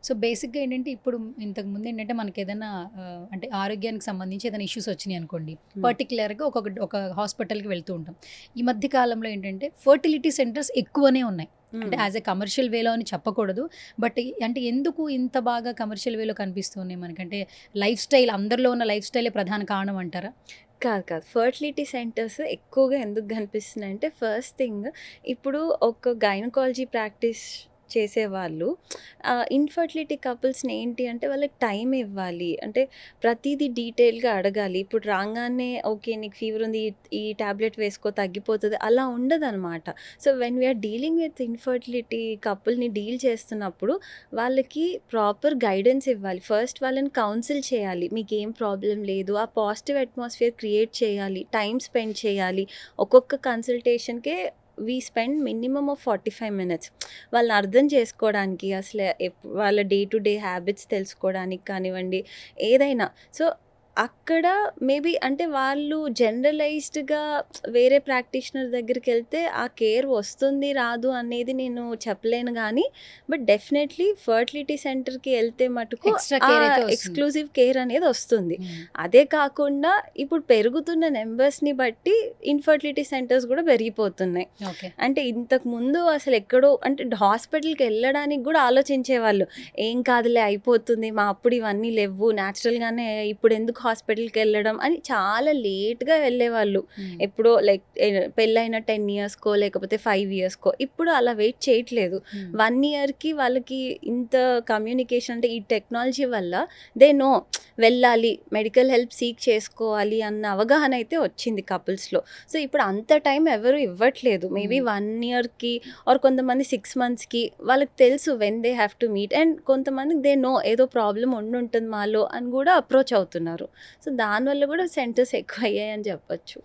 So, బేసిక్‌గా ఏంటంటే, ఇప్పుడు ఇంతకుముందేంటంటే, మనకేదన్నా అంటే ఆరోగ్యానికి సంబంధించి ఏదైనా ఇష్యూస్ వచ్చినియనుకోండి, హ్మ్. పర్టిక్యులర్‌గా ఒక హాస్పిటల్‌కి వెళ్తూ ఉంటాం. ఈ మధ్య కాలంలో ఏంటంటే, ఫర్టిలిటీ సెంటర్స్ ఎక్కువనే ఉన్నాయి. అంటే హ్మ్. యాస్ ఎ కమర్షియల్ వేలో అని చెప్పకూడదు. బట్ అంటే ఎందుకు ఇంత బాగా కమర్షియల్ వేలో కనిపిస్తున్నాయి మనకంటే, లైఫ్ స్టైల్ అందరిలో ఉన్న లైఫ్ స్టైలే ప్రధాన కారణం అంటారా? కాదు. ఫర్టిలిటీ సెంటర్స్ ఎక్కువగా ఎందుకు గనిపిస్తున్నాయంటే, ఫస్ట్ థింగ్ ఇప్పుడు ఒక గైనకాలజీ ప్రాక్టీస్ చేసేవాళ్ళు ఇన్‌ఫర్టిలిటీ కపుల్స్‌ని ఏంటి అంటే, వాళ్ళకి టైం ఇవ్వాలి. అంటే ప్రతీదీ డీటెయిల్‌గా అడగాలి. ఇప్పుడు రాంగానే ఓకే. నీకు ఫీవర్ ఉంది. ఈ టాబ్లెట్ వేసుకో తగ్గిపోతది. అలా ఉండదనమాట. So, when we are dealing with infertility కపుల్‌ని డీల్ చేస్తున్నప్పుడు వాళ్ళకి ప్రాపర్ గైడెన్స్ ఇవ్వాలి. ఫస్ట్ వాళ్ళని కౌన్సిల్ చేయాలి. మీకేం ప్రాబ్లమ్ లేదు. ఆ పాజిటివ్ అట్మాస్ఫియర్ క్రియేట్ చేయాలి. టైమ్ స్పెండ్ చేయాలి. ఒక్కొక్క కన్సల్టేషన్‌కే we spend minimum of 45 minutes. వాళ్ళని అర్థం చేసుకోవడానికి అసలు వాళ్ళ డే టు డే హ్యాబిట్స్ తెలుసుకోవడానికి కానివ్వండి, ఏదైనా. సో, అక్కడ మేబీ అంటే వాళ్ళు జనరలైజ్డ్‌గా వేరే ప్రాక్టీషనర్ దగ్గరికెళ్తే ఆ కేర్ వస్తుంది, రాదు అనేది నేను చెప్పలేను గానీ, బట్ డెఫినెట్‌లీ ఫర్టిలిటీ సెంటర్‌కి ఎళ్తే మటుకు ఎక్స్‌ట్రా ఆ కేర్ అయితే వస్తుంది. ఎక్స్‌క్లూజివ్ కేర్ అనేది వస్తుంది. హ్మ్. అదే కాకుండా ఇప్పుడు పెరుగుతున్న నంబర్స్‌ని బట్టి ఇన్‌ఫర్టిలిటీ సెంటర్స్ గూడా పెరిగిపోతున్నాయి. ఓకే. అంటే ఇంతకుముందు అసలెక్కడో అంటే హాస్పిటల్‌కెళ్ళడానికి గూడా ఆలోచించేవాళ్ళు. ఏం కాదులే అయిపోతుంది. అప్పుడు ఇవన్నీ లెవ్వు. నేచురల్‌గానే ఇప్పుడెందుకు హాస్పిటల్‌కెళ్ళడం అని చాలా లేట్‌గా వెళ్ళేవాళ్ళు. హ్మ్. ఎప్పుడో లైక్ పెళ్లైన 10 ఇయర్స్‌కో లేకపోతే 5 ఇయర్స్‌కో. ఇప్పుడు అలా వెయిట్ చేయట్లేదు. హ్మ్. 1 ఇయర్‌కి వాళ్ళకి ఇంత కమ్యూనికేషన్ అంటే ఈ టెక్నాలజీ వల్ల దే నో వెళ్ళాలి. మెడికల్ హెల్ప్ సీక్ చేసుకోవాలి అన్న అవగాహన అయితే వచ్చింది కపుల్స్‌లో. సో, ఇప్పుడు అంత టైం ఎవరు ఇవ్వట్లేదు. మేబీ హ్మ్. 1 ఇయర్‌కి ఆర్ కొంతమంది 6 మంత్స్‌కి వాళ్ళకి తెలుసు when they have to meet and కొంతమందికి దే నో ఏదో ప్రాబ్లమ్ ఉండుంటుంది మాలో అని గూడా అప్రోచ్ అవుతున్నారు. సో, దానివల్ల గూడా సెంటర్స్ ఎక్కువయ్యాయని చెప్పొచ్చు.